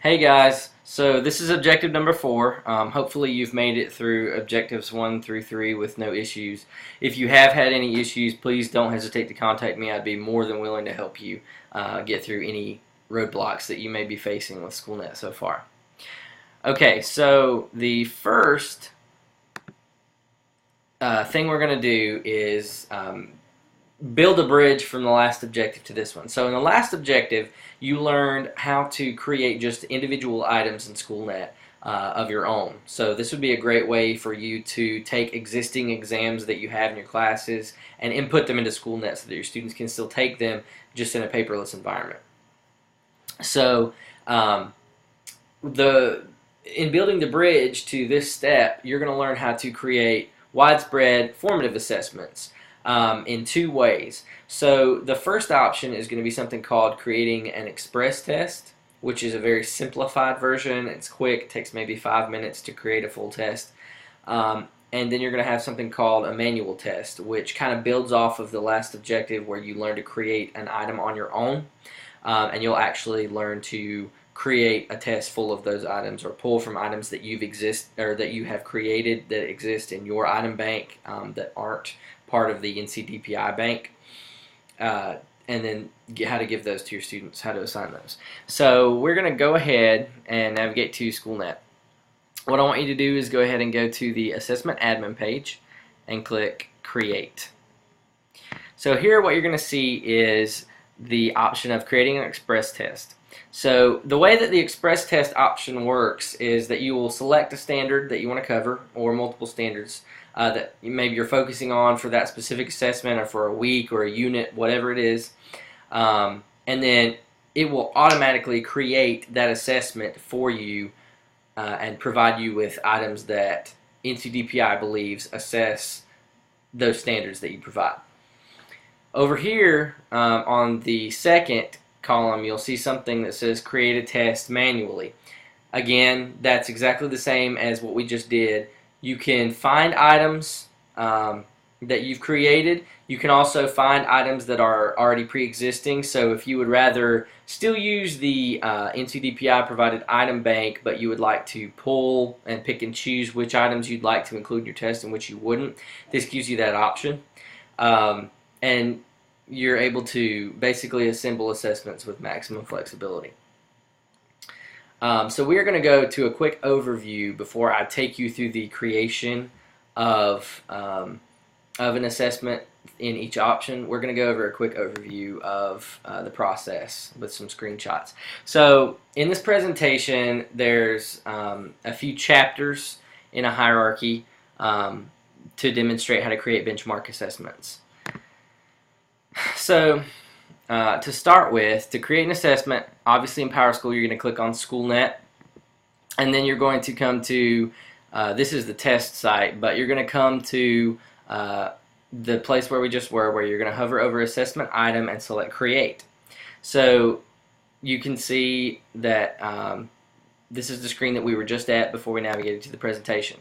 Hey guys, so this is objective number 4. Hopefully you've made it through objectives 1 through 3 with no issues. If you have had any issues, please don't hesitate to contact me. I'd be more than willing to help you get through any roadblocks that you may be facing with SchoolNet so far. Okay, so the first thing we're going to do is build a bridge from the last objective to this one. So in the last objective, you learned how to create just individual items in SchoolNet of your own. So this would be a great way for you to take existing exams that you have in your classes and input them into SchoolNet so that your students can still take them just in a paperless environment. So in building the bridge to this step, you're going to learn how to create widespread formative assessments in 2 ways. So the first option is going to be something called creating an express test, which is a very simplified version. It's quick, it takes maybe 5 minutes to create a full test. And then you're going to have something called a manual test, which kind of builds off of the last objective where you learn to create an item on your own. And you'll actually learn to create a test full of those items or pull from items that that you have created that exist in your item bank that aren't part of the NCDPI bank, and then how to give those to your students, how to assign those. So we're going to go ahead and navigate to SchoolNet. What I want you to do is go ahead and go to the assessment admin page and click create. So here what you're going to see is the option of creating an express test. So the way that the express test option works is that you will select a standard that you want to cover or multiple standards that maybe you're focusing on for that specific assessment or for a week or a unit, whatever it is, and then it will automatically create that assessment for you and provide you with items that NCDPI believes assess those standards that you provide. Over here on the second column, you'll see something that says create a test manually. Again, that's exactly the same as what we just did. You can find items that you've created. You can also find items that are already pre-existing. So if you would rather still use the NCDPI provided item bank, but you would like to pull and pick and choose which items you'd like to include in your test and which you wouldn't, this gives you that option. And you're able to basically assemble assessments with maximum flexibility. So we're going to go to a quick overview before I take you through the creation of an assessment in each option. We're going to go over a quick overview of the process with some screenshots. So in this presentation, there's a few chapters in a hierarchy to demonstrate how to create benchmark assessments. So to start with, to create an assessment, obviously in PowerSchool you're going to click on SchoolNet, and then you're going to come to, this is the test site, but you're going to come to the place where we just were, where you're going to hover over assessment item and select create. So you can see that this is the screen that we were just at before we navigated to the presentation.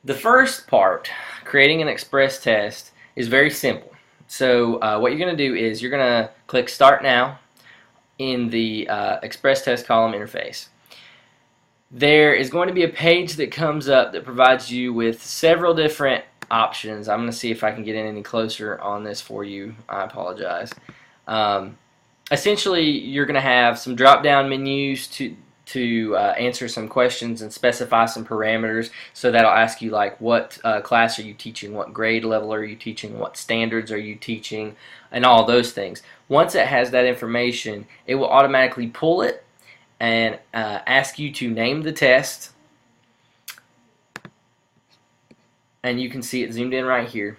The first part, creating an express test, is very simple. So what you're going to do is you're going to click Start Now in the Express Test column interface. There is going to be a page that comes up that provides you with several different options. I'm going to see if I can get in any closer on this for you. I apologize. Essentially, you're going to have some drop-down menus to answer some questions and specify some parameters. So that'll ask you like what class are you teaching, what grade level are you teaching, what standards are you teaching, and all those things. Once it has that information, it will automatically pull it and ask you to name the test. And you can see it zoomed in right here.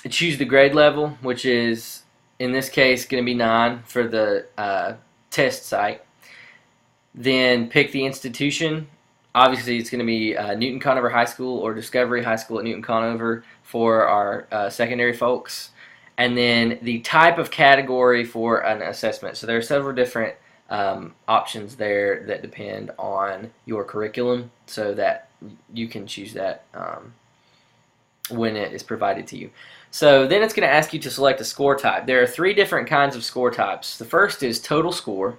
Choose the grade level, which is in this case going to be 9 for the test site. Then pick the institution. Obviously it's going to be Newton Conover High School or Discovery High School at Newton Conover for our secondary folks. And then the type of category for an assessment. So there are several different options there that depend on your curriculum, so that you can choose that when it is provided to you. So then it's going to ask you to select a score type. There are 3 different kinds of score types. The first is total score,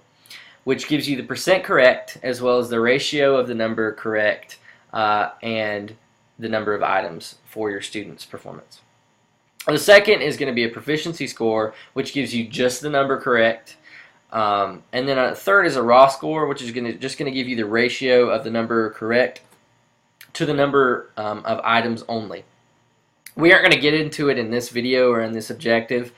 which gives you the percent correct as well as the ratio of the number correct and the number of items for your student's performance. The second is going to be a proficiency score, which gives you just the number correct. And then a third is a raw score, which is just going to give you the ratio of the number correct to the number of items only. We aren't going to get into it in this video or in this objective,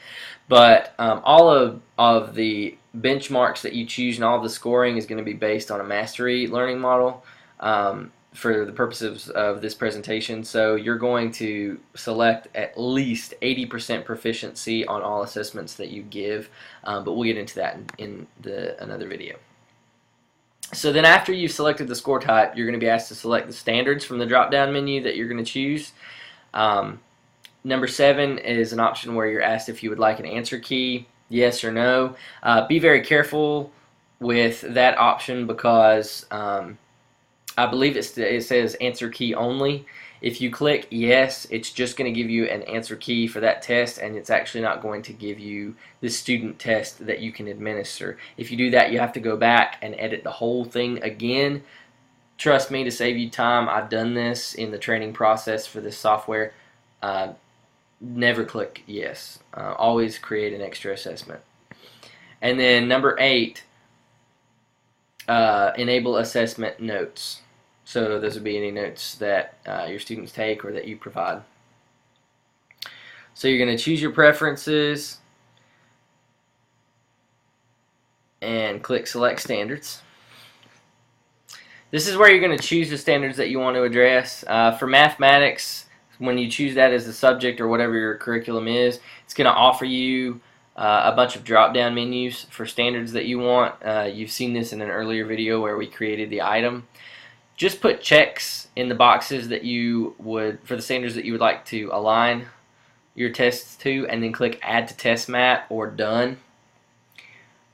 but all of the benchmarks that you choose and all of the scoring is going to be based on a mastery learning model for the purposes of this presentation. So you're going to select at least 80% proficiency on all assessments that you give, but we'll get into that in another video. So then after you've selected the score type, you're going to be asked to select the standards from the drop-down menu that you're going to choose. Number 7 is an option where you're asked if you would like an answer key, yes or no. Be very careful with that option because I believe it says answer key only. If you click yes, it's just going to give you an answer key for that test, and it's actually not going to give you the student test that you can administer. If you do that, you have to go back and edit the whole thing again. Trust me, to save you time, I've done this in the training process for this software. Never click yes. Always create an extra assessment. And then number 8, enable assessment notes. So those would be any notes that your students take or that you provide. So you're going to choose your preferences and click select standards. This is where you're going to choose the standards that you want to address. For mathematics, when you choose that as the subject or whatever your curriculum is, it's going to offer you a bunch of drop-down menus for standards that you want. You've seen this in an earlier video where we created the item. Just put checks in the boxes that you would, for the standards that you would like to align your tests to, and then click Add to Test Map or Done.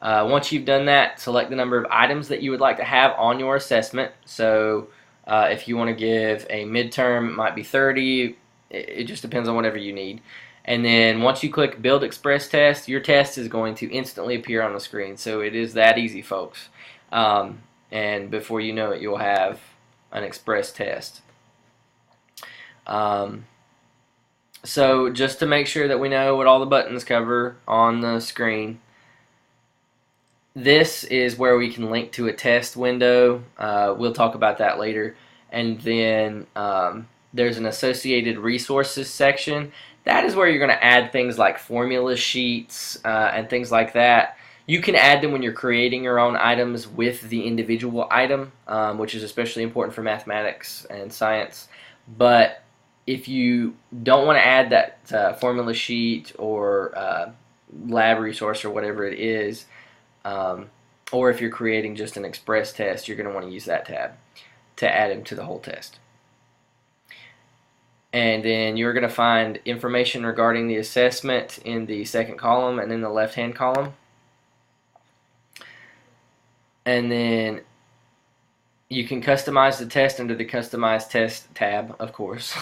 Once you've done that, select the number of items that you would like to have on your assessment. So if you want to give a midterm, it might be 30. It just depends on whatever you need. And then once you click Build Express Test, your test is going to instantly appear on the screen. So it is that easy, folks. And before you know it, you'll have an express test. So just to make sure that we know what all the buttons cover on the screen, this is where we can link to a test window. We'll talk about that later. And then there's an associated resources section. That is where you're going to add things like formula sheets and things like that. You can add them when you're creating your own items with the individual item, which is especially important for mathematics and science. But if you don't want to add that formula sheet or lab resource or whatever it is, or if you're creating just an express test, you're going to want to use that tab to add them to the whole test. And then you're going to find information regarding the assessment in the second column and in the left-hand column. And then you can customize the test under the Customize Test tab, of course.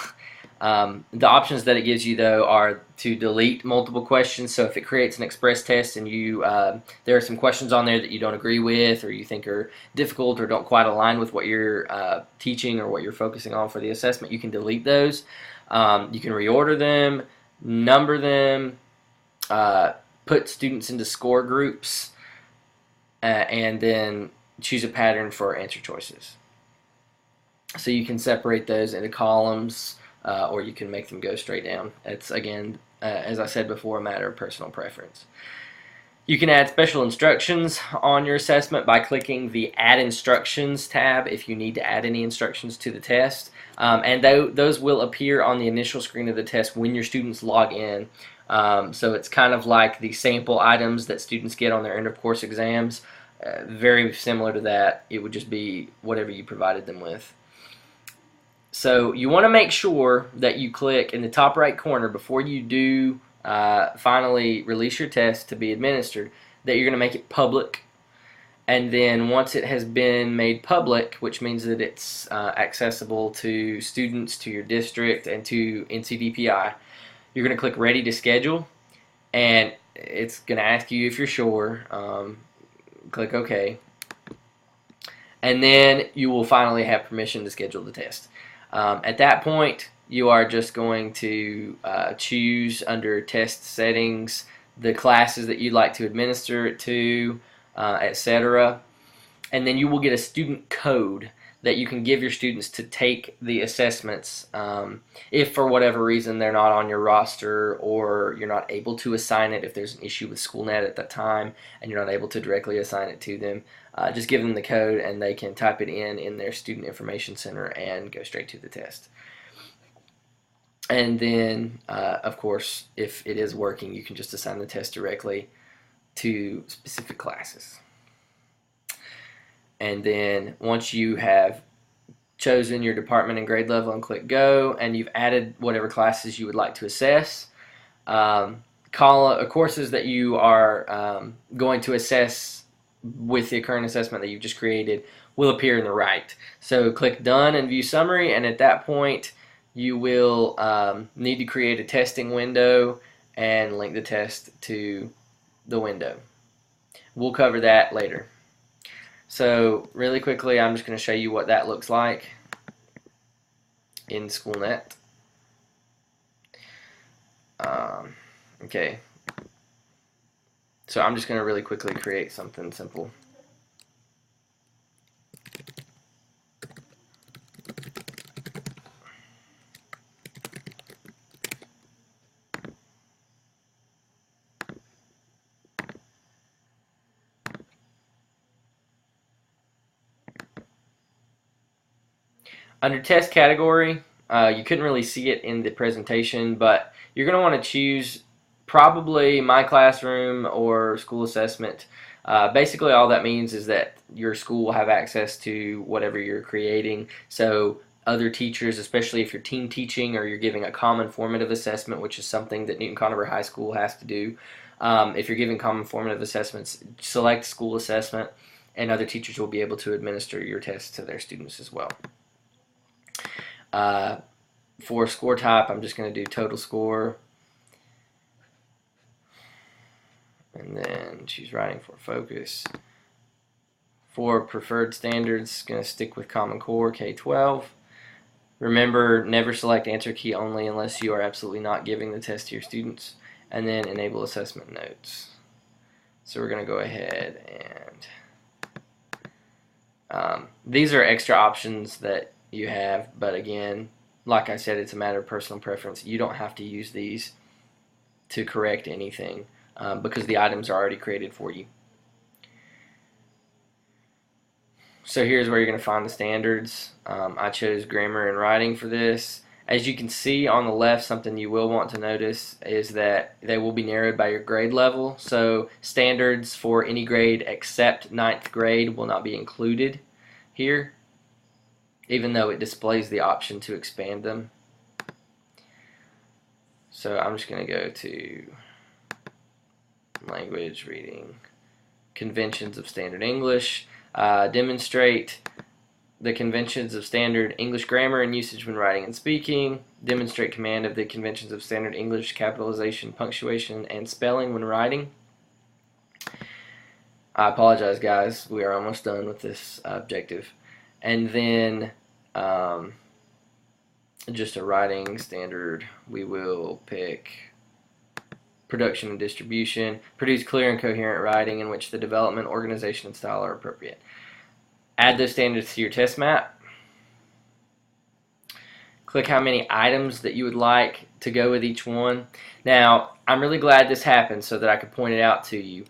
The options that it gives you, though, are to delete multiple questions. So if it creates an express test and you there are some questions on there that you don't agree with or you think are difficult or don't quite align with what you're teaching or what you're focusing on for the assessment, you can delete those. You can reorder them, number them, put students into score groups, and then choose a pattern for answer choices. So you can separate those into columns, or you can make them go straight down. It's, again, as I said before, a matter of personal preference. You can add special instructions on your assessment by clicking the Add Instructions tab if you need to add any instructions to the test. And those will appear on the initial screen of the test when your students log in. So it's kind of like the sample items that students get on their end-of-course exams. Very similar to that. It would just be whatever you provided them with. So you want to make sure that you click in the top right corner before you do finally release your test to be administered, that you're going to make it public, And then once it has been made public, which means that it's accessible to students, to your district, and to NCDPI, you're going to click Ready to Schedule, and it's going to ask you if you're sure. Click OK. And then you will finally have permission to schedule the test. At that point, you are just going to choose under test settings the classes that you'd like to administer it to, etc. And then you will get a student code that you can give your students to take the assessments if for whatever reason they're not on your roster, or you're not able to assign it if there's an issue with SchoolNet at that time and you're not able to directly assign it to them. Just give them the code and they can type it in their student information center and go straight to the test. And then, of course, if it is working, you can just assign the test directly to specific classes. And then once you have chosen your department and grade level and click go, and you've added whatever classes you would like to assess, courses that you are going to assess with the current assessment that you've just created will appear in the right. So click done and view summary, and at that point you will need to create a testing window and link the test to the window. We'll cover that later. So really quickly, I'm just going to show you what that looks like in SchoolNet. Okay. So I'm just going to really quickly create something simple. Under test category, you couldn't really see it in the presentation, but you're going to want to choose probably My Classroom or School Assessment. Basically all that means is that your school will have access to whatever you're creating, so other teachers, especially if you're team teaching or you're giving a common formative assessment, which is something that Newton-Conover High School has to do. If you're giving common formative assessments, select School Assessment, and other teachers will be able to administer your tests to their students as well. For score type, I'm just going to do total score, and then choose writing for focus. For preferred standards, going to stick with Common Core K-12. Remember, never select answer key only unless you are absolutely not giving the test to your students, and then enable assessment notes. So we're going to go ahead and these are extra options that you have, but again, like I said, it's a matter of personal preference. You don't have to use these to correct anything because the items are already created for you. So here's where you're going to find the standards. I chose grammar and writing for this. As you can see on the left, something you will want to notice is that they will be narrowed by your grade level. So standards for any grade except 9th grade will not be included here, even though it displays the option to expand them. So I'm just going to go to language, reading, conventions of standard English, demonstrate the conventions of standard English grammar and usage when writing and speaking, demonstrate command of the conventions of standard English capitalization, punctuation, and spelling when writing. I apologize, guys, we are almost done with this objective. And then just a writing standard, we will pick production and distribution, produce clear and coherent writing in which the development, organization, and style are appropriate. Add those standards to your test map. Click how many items that you would like to go with each one. Now, I'm really glad this happened so that I could point it out to you.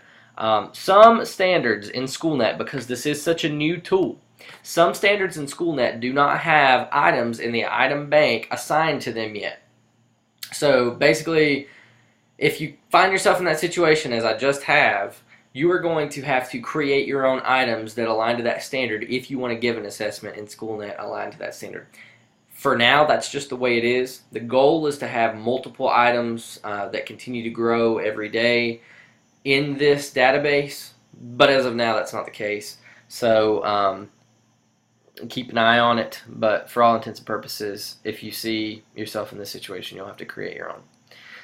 Some standards in SchoolNet, because this is such a new tool, some standards in SchoolNet do not have items in the item bank assigned to them yet. So basically, if you find yourself in that situation, as I just have, you are going to have to create your own items that align to that standard if you want to give an assessment in SchoolNet aligned to that standard. For now, that's just the way it is. The goal is to have multiple items that continue to grow every day in this database, but as of now, that's not the case. So keep an eye on it, but for all intents and purposes, if you see yourself in this situation, you'll have to create your own.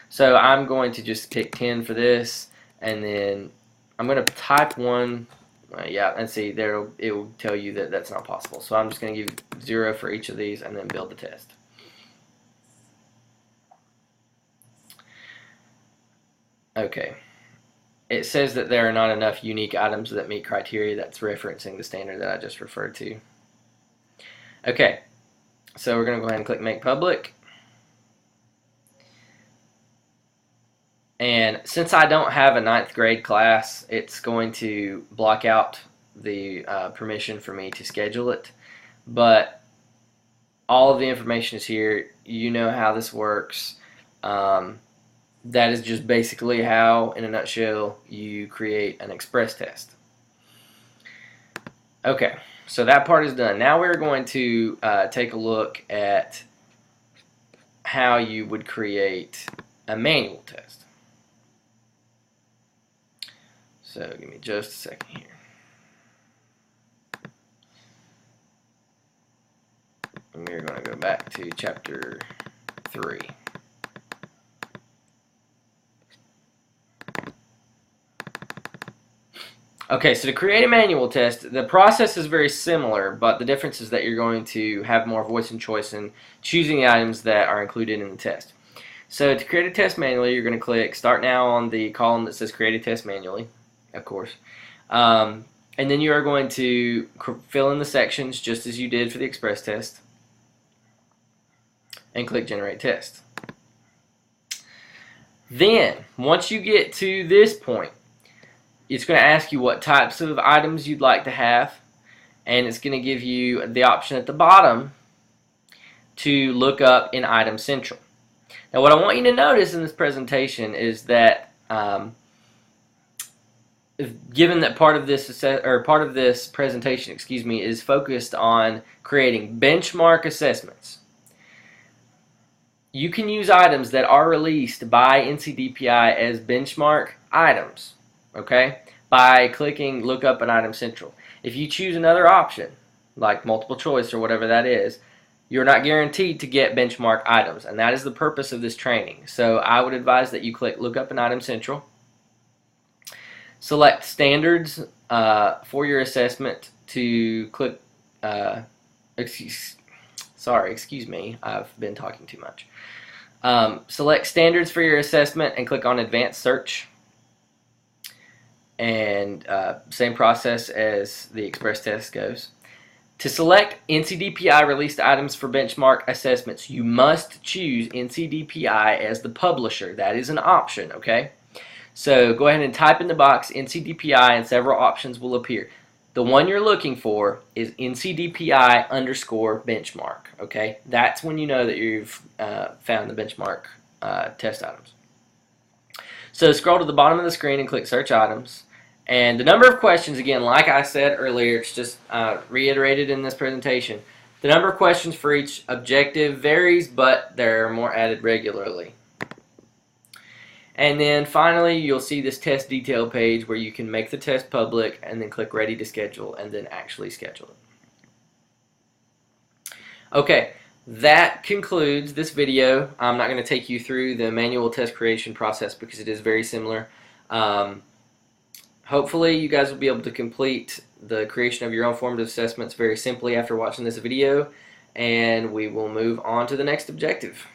So I'm going to just pick 10 for this, and then I'm going to type 1, yeah, and see, there it will tell you that that's not possible. So I'm just going to give 0 for each of these and then build the test. Okay. It says that there are not enough unique items that meet criteria. That's referencing the standard that I just referred to. Okay, so we're going to go ahead and click Make Public. And since I don't have a 9th grade class, it's going to block out the permission for me to schedule it. But all of the information is here. You know how this works. That is just basically how, in a nutshell, you create an express test. Okay, so that part is done. Now we're going to take a look at how you would create a manual test. So give me just a second here. And we're going to go back to chapter 3. Okay, so to create a manual test, the process is very similar, but the difference is that you're going to have more voice and choice in choosing the items that are included in the test. So to create a test manually, you're going to click Start Now on the column that says Create a Test Manually, of course. And then you are going to fill in the sections just as you did for the express test, and click Generate Test. Then, once you get to this point, it's going to ask you what types of items you'd like to have, and it's going to give you the option at the bottom to look up in Item Central. Now what I want you to notice in this presentation is that given that part of this presentation, is focused on creating benchmark assessments, you can use items that are released by NCDPI as benchmark items, okay, by clicking Look Up an Item Central. If you choose another option, like multiple choice or whatever that is, you're not guaranteed to get benchmark items, and that is the purpose of this training. So I would advise that you click Look Up an Item Central, select Standards for your assessment to click, excuse me, I've been talking too much. Select Standards for your assessment and click on Advanced Search. And same process as the express test goes. To select NCDPI released items for benchmark assessments, you must choose NCDPI as the publisher. That is an option, okay? So go ahead and type in the box NCDPI and several options will appear. The one you're looking for is NCDPI _ benchmark, okay? That's when you know that you've found the benchmark test items. So scroll to the bottom of the screen and click Search Items. And the number of questions, again, like I said earlier, it's just reiterated in this presentation. The number of questions for each objective varies, but there are more added regularly. And then finally, you'll see this test detail page where you can make the test public and then click Ready to Schedule and then actually schedule it. Okay, that concludes this video. I'm not going to take you through the manual test creation process because it is very similar. Hopefully you guys will be able to complete the creation of your own formative assessments very simply after watching this video, and we will move on to the next objective.